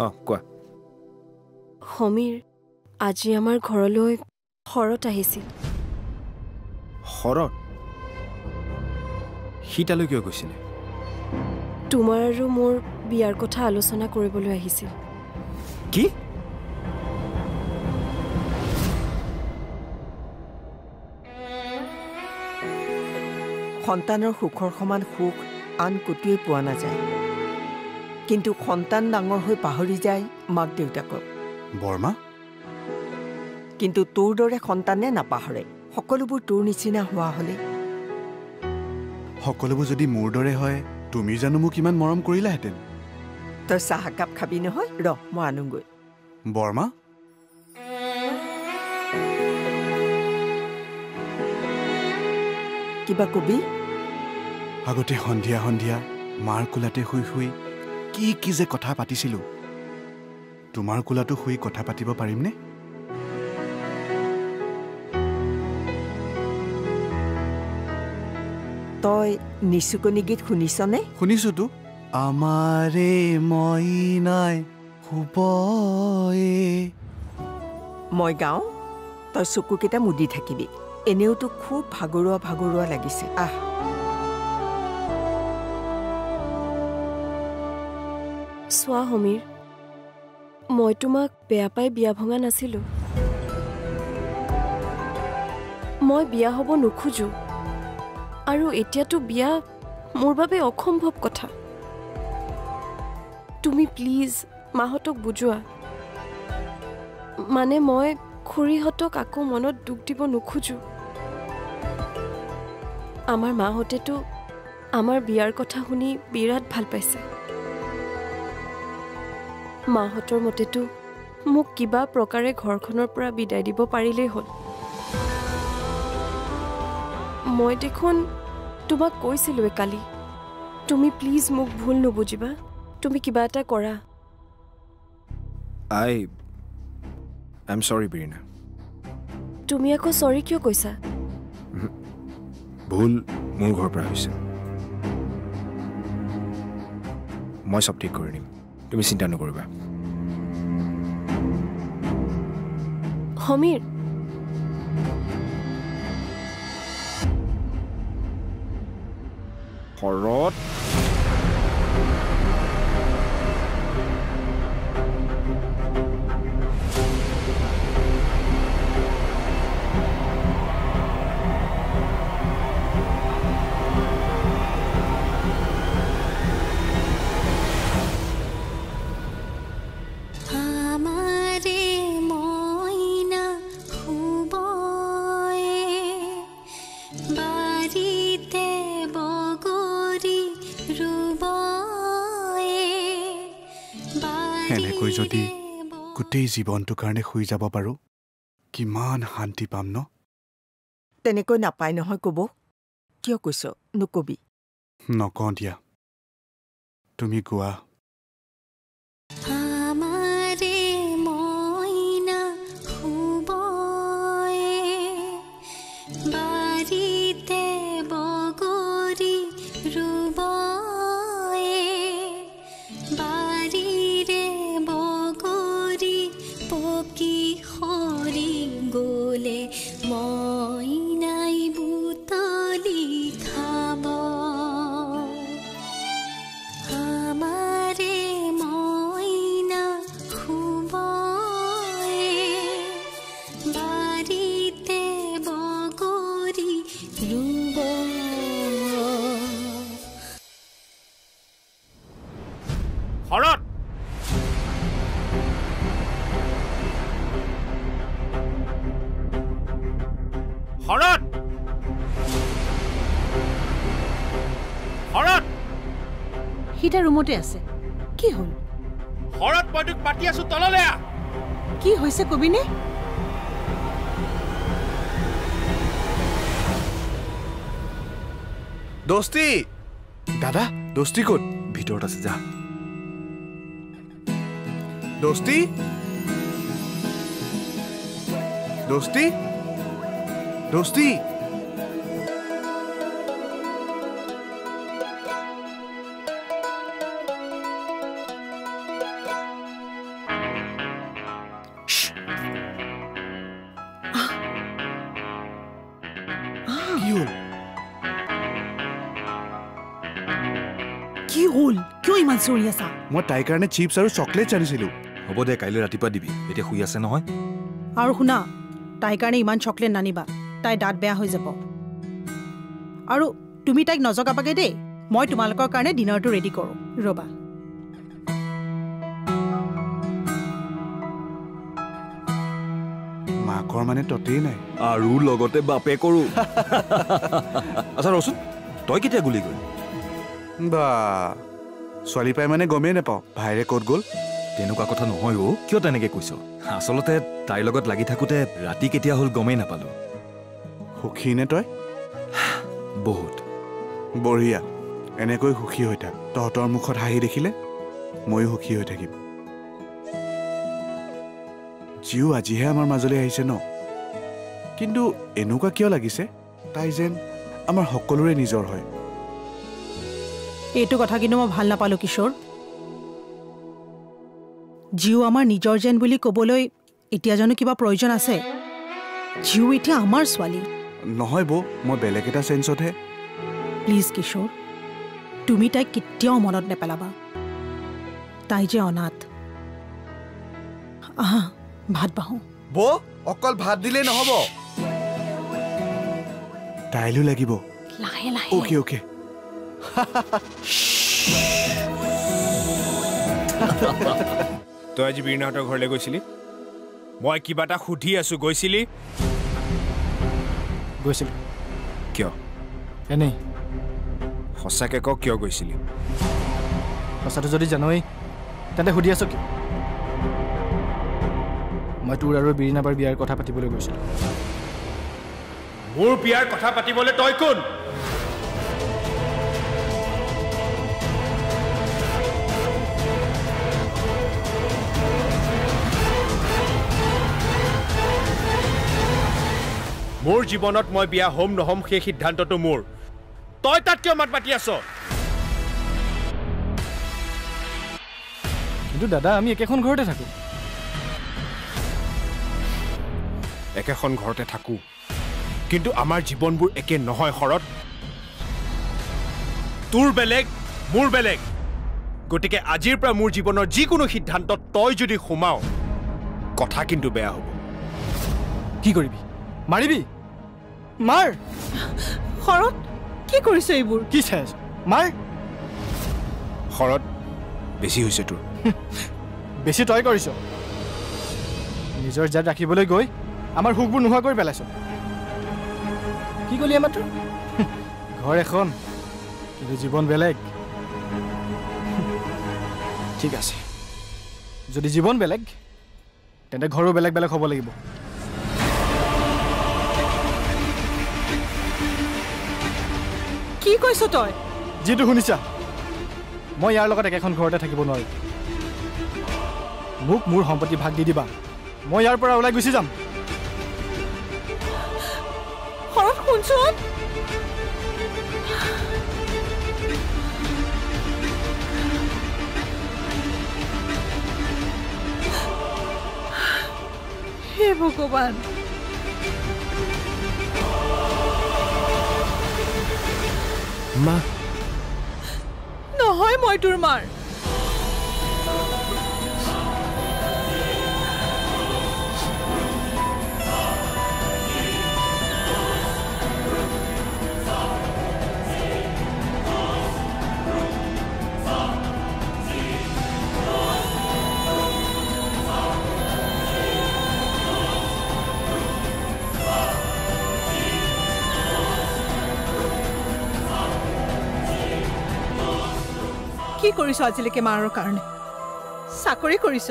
কোৱা সমীৰ আজি আমাৰ ঘৰলৈ শৰৎ আহিছিল শৰৎ সি তালৈ কিয় গৈছিলে তোমাৰ আৰু মোৰ বিয়াৰ কথা আলোচনা কৰিবলৈ আহিছিল কি সন্তানৰ সুখৰ সমান সুখ আন ক'তোৱে পোৱা নাযায় কিন্তু সন্তান ডাঙৰ হৈ পাহৰি যায় মাক দেউতাকক বৰ্মা কিন্তু তোৰ দৰে সন্তানে নাপাহৰে সকলোবোৰ তোৰ নিচিনা হোৱা হ'লে সকলোবোৰ যদি মোৰ দৰে হয় তুমি জানো মোক ইমান মৰম কৰিলাহেঁতেন তই চাহ একাপ খাবি নহয় ৰ মই আনোগৈ বৰ্মা কিবা কবি আগতে সন্ধিয়া সন্ধিয়া মাৰ কোলাতে শুই শুই কি যে কথা পাতিছিলোঁ তোমাৰ কোলাতো শুই কথা পাতিব পাৰিমনে তই নিচুকনি গীত শুনিছনে শুনিছোতো আমাৰে মইনাই শুবয়ে মই গাওঁ তই চকুকেইটা মুদি থাকিবি এনেওতো খুব ভাগৰুৱা ভাগৰুৱা লাগিছে আহ চোৱা সমীৰ মই তোমাক বেয়া পাই বিয়া ভঙা নাছিলোঁ মই বিয়া হ'ব নোখোজো আৰু এতিয়াতো বিয়া মোৰ বাবে অসম্ভৱ কথা তুমি প্লিজ মাহঁতক বুজোৱা মানে মই খুৰীহঁতক আকৌ মনত দুখ দিব নোখোজো আমাৰ মাহঁতেতো আমাৰ বিয়াৰ কথা শুনি বিৰাট ভাল পাইছে মাহঁতৰ মতেতো মোক কিবা প্ৰকাৰে ঘৰখনৰ পৰা বিদায় দিব পাৰিলেই হ'ল মই দেখোন তোমাক কৈছিলোৱে কালি তুমি প্লিজ মোক ভুল নুবুজিবা তুমি কিবা এটা কৰা আই এম সৰি বিৰিনা তুমি আকৌ সৰি কিয় কৈছা ভুল মোৰ ঘৰৰ পৰা হৈছে মই সব ঠিক কৰি দিম তুমি চিন্তা নকৰিবা সমীৰ শৰৎ এনেকৈ যদি গোটেই জীৱনটোৰ কাৰণে শুই যাব পাৰোঁ কিমান শান্তি পাম ন তেনেকৈ নাপায় নহয় কব কিয় কৈছ নকবি নকওঁ দিয়া তুমি গোৱা শৰৎ শৰৎ শৰৎ সিটা ৰুমতে আছে কি হ'ল শৰৎ মই তোক পাতি আছো তললৈ আহ কি হৈছে কবিনে দোস্তি দাদা দোস্তি ক'ত ভিতৰত আছে যা দোস্তি দোস্তি দোস্তি হ'ল কি হ'ল কিয় ইমান চিঞৰি আছা মই তাইৰ কাৰণে চিপছ আৰু চকলেটছ আনিছিলোঁ হ'ব দে কাইলৈ ৰাতিপুৱা দিবি এতিয়া শুই আছে নহয় আৰু শুনা তাইৰ কাৰণে ইমান চকলেট নানিবা তাই দাঁত বেয়া হৈ যাব আৰু তুমি তাইক নজগাবাগে দেই মই তোমালোকৰ কাৰণে ডিনাৰটো ৰেডি কৰোঁ ৰ'বা মাকৰ মানে ততেই নাই আৰু লগতে বাপে কৰোঁ আচ্ছা ৰচোন তই কেতিয়া গুলি গ'ল বা ছোৱালী পাই মানে গমেই নাপাওঁ ভাইৰে ক'ত গ'ল তেনেকুৱা কথা নহয় অ' কিয় তেনেকৈ কৈছ আচলতে তাইৰ লগত লাগি থাকোঁতে ৰাতি কেতিয়া হ'ল গমেই নাপালোঁ সুখী নে তই বহুত বঢ়িয়া এনেকৈ সুখী হৈ থাক তহঁতৰ মুখত হাঁহি দেখিলে ময়ো সুখী হৈ থাকিম জিও আজিহে আমাৰ মাজলৈ আহিছে ন কিন্তু এনেকুৱা কিয় লাগিছে তাই যেন আমাৰ সকলোৰে নিজৰ হয় এইটো কথা কিন্তু মই ভাল নাপালোঁ কিশোৰ জিও আমাৰ নিজৰ যেন বুলি ক'বলৈ এতিয়া জানো কিবা প্ৰয়োজন আছে জিও এতিয়া আমাৰ ছোৱালী নহয় বৌ মই বেলেগ এটা চেঞ্চতহে প্লিজ কিশোৰ তুমি তাইক কেতিয়াও মনত নেপেলাবা তাই যে অনাথ আহা ভাত বাঢ়ো বৌ অকল ভাত দিলেই নহ'ব তাইলৈ লাগিব লাহে লাহে অ'কে অ'কে তই আজি বীৰনাহঁতৰ ঘৰলৈ গৈছিলি মই কিবা এটা সুধি আছোঁ গৈছিলি গৈছিলোঁ কিয় এনেই সঁচাকৈ ক কিয় গৈছিলি সঁচাটো যদি জানই তেন্তে সুধি আছ কিয় মই তোৰ আৰু বীৰিনাবাৰ বিয়াৰ কথা পাতিবলৈ গৈছিলোঁ মোৰ বিয়াৰ কথা পাতিবলৈ তই কোন মোৰ জীৱনত মই বিয়া হ'ম নহ'ম সেই সিদ্ধান্তটো মোৰ তই তাত কিয় মাত মাতি আছ কিন্তু দাদা আমি একেখন ঘৰতে থাকোঁ একেখন ঘৰতে থাকোঁ কিন্তু আমাৰ জীৱনবোৰ একে নহয় শৰৎ তোৰ বেলেগ মোৰ বেলেগ গতিকে আজিৰ পৰা মোৰ জীৱনৰ যিকোনো সিদ্ধান্তত তই যদি সোমাও কথা কিন্তু বেয়া হ'ব কি কৰিবি মাৰিবি মাৰ শৰৎ কি কৰিছ এইবোৰ কি চাই আছ মাৰ শৰৎ বেছি হৈছে তোৰ বেছি তই কৰিছ নিজৰ জাত ৰাখিবলৈ গৈ আমাৰ সুখবোৰ নোহোৱা কৰি পেলাইছ কি ক'লি আমাৰ তোৰ ঘৰ এখন কিন্তু জীৱন বেলেগ ঠিক আছে যদি জীৱন বেলেগ তেন্তে ঘৰো বেলেগ বেলেগ হ'ব লাগিব কি কৈছ তই যিটো শুনিছা মই ইয়াৰ লগত একেখন ঘৰতে থাকিব নোৱাৰোঁ মোক মোৰ সম্পত্তি ভাগ দি দিবা মই ইয়াৰ পৰা ওলাই গুচি যাম শৰৎ শুনচোন হে ভগৱান মা নহয় মই তোৰ মাৰ কি কৰিছ আজিলৈকে মাৰৰ কাৰণে চাকৰি কৰিছ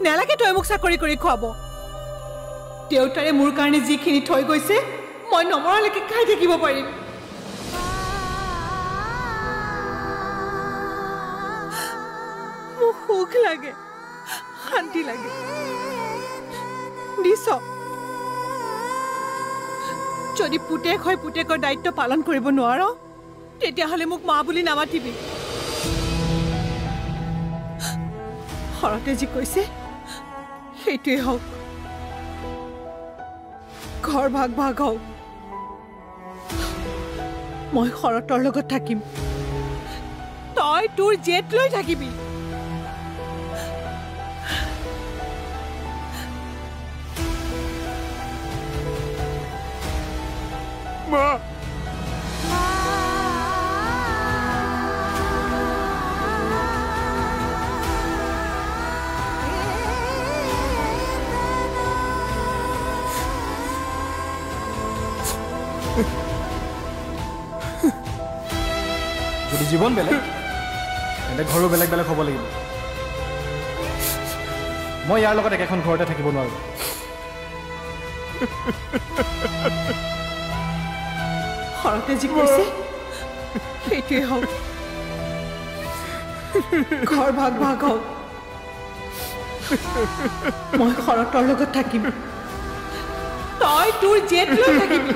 নেলাগে তই মোক চাকৰি কৰি খুৱাব দেউতাৰে মোৰ কাৰণে যিখিনি থৈ গৈছে মই নমৰালৈকে খাই থাকিব পাৰিম মোক সুখ লাগে শান্তি লাগে দিছ যদি পুতেক হয় পুতেকৰ দায়িত্ব পালন কৰিব নোৱাৰ তেতিয়াহ'লে মোক মা বুলি নামাতিবি শৰতে যি কৈছে সেইটোৱে হওক ঘৰ ভাগ ভাগ হওক মই শৰতৰ লগত থাকিম তই তোৰ জেট লৈ থাকিবি মা যদি জীৱন বেলেগ তেন্তে ঘৰো বেলেগ বেলেগ হ'ব লাগিব মই ইয়াৰ লগত একেখন ঘৰতে থাকিব নোৱাৰোঁ শৰতে যি কৈছে সেইটোৱে হওক ঘৰ ভাগ ভাগ হওক মই শৰতৰ লগত থাকিম তই তোৰ জেট লৈ থাকিবি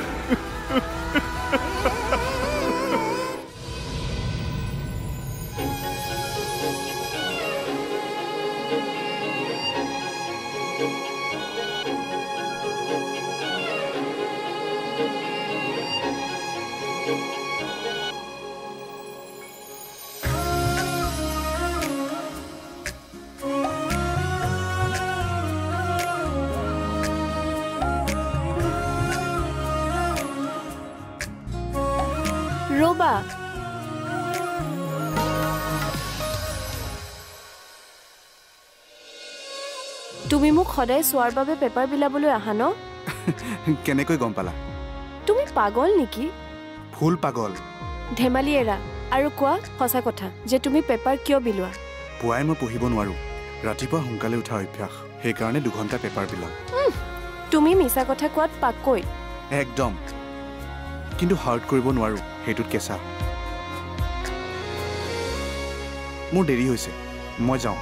ৰবা তুমি মোক সদায় চোৱাৰ বাবে পেপাৰ বিলাবলৈ আহা ন কেনেকৈ গম পালা তুমি পাগল নেকি ফুল পাগল ধেমালি এৰা আৰু কোৱা সঁচা কথা যে তুমি পেপাৰ কিয় বিলোৱা পুৱাই মই পঢ়িব নোৱাৰোঁ ৰাতিপুৱা সোনকালে উঠা অভ্যাস সেইকাৰণে 2 ঘণ্টা পেপাৰ বিলাওঁ তুমি মিছা কথা কোৱাত পাককৈ একদম কিন্তু হাৰ্ট কৰিব নোৱাৰোঁ সেইটোত কেঁচা মোৰ দেৰি হৈছে মই যাওঁ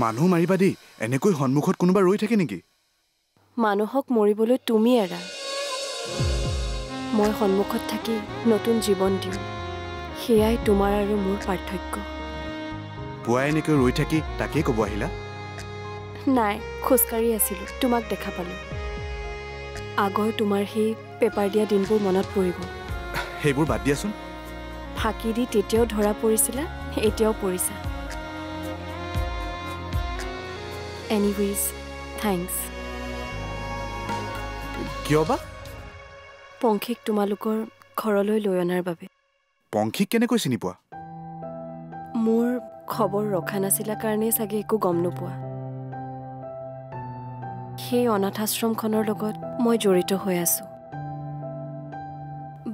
মানুহ মাৰিবা দেই এনেকৈ সন্মুখত কোনোবা ৰৈ থাকে নেকি মানুহক মৰিবলৈ তুমি এৰা মই সন্মুখত থাকি নতুন জীৱন দিওঁ সেয়াই তোমাৰ আৰু মোৰ পাৰ্থক্য পুৱাই এনেকৈ ৰৈ থাকি তাকেই ক'ব আহিলা নাই খোজকাঢ়ি আছিলোঁ তোমাক দেখা পালোঁ আগৰ তোমাৰ সেই পেপাৰ দিয়া দিনবোৰ মনত পৰিব সেইবোৰ বাদ দিয়াচোন ফাঁকি দি তেতিয়াও ধৰা পৰিছিলা এতিয়াও পৰিছা Anyways, thanks. কিয় বা পংখিক তোমালোকৰ ঘৰলৈ লৈ অনাৰ বাবে পংখিক কেনেকৈ চিনি পোৱা মোৰ খবৰ ৰখা নাছিলা কাৰণে চাগে একো গম নোপোৱা সেই অনাথ আশ্ৰমখনৰ লগত মই জড়িত হৈ আছোঁ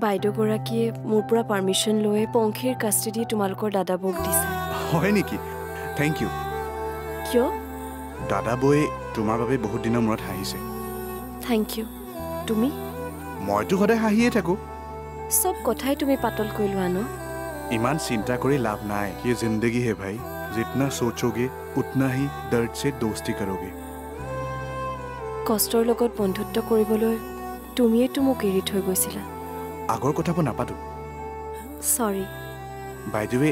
বাইদেউগৰাকীয়ে মোৰ পৰা পাৰ্মিশ্যন লৈ পংখিৰ কাষ্টডি তোমালোকৰ দাদাবৌক দিছে হয় নেকি থেংক ইউ কিয় দাদা বৈ তোমাৰ বাবে বহুত দিনৰ মূৰত হাঁহিছে থেংক ইউ তুমি মইতো সদায় হাঁহিয়ে থাকোঁ চব কথাই তুমি পাতল কৰি লোৱা ন ইমান চিন্তা কৰি লাভ নাই ये जिंदगी है भाई जितना सोचोगे उतना ही दर्द से दोस्ती करोगे কষ্টৰ লগত বন্ধুত্ব কৰিবলৈ তুমিয়েতো মোক এৰি থৈ গৈছিলা আগৰ কথাবোৰ নাপাতো সৰি বাই দ্য ৱে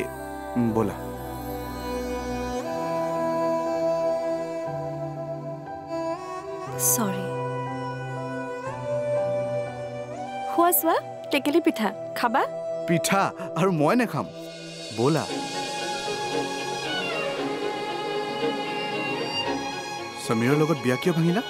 ব'লা সৰি খোৱা চোৱা টেকেলি পিঠা খাবা পিঠা আৰু মই নাখাম ব'লা সমীৰৰ লগত বিয়া কিয় ভাঙিলা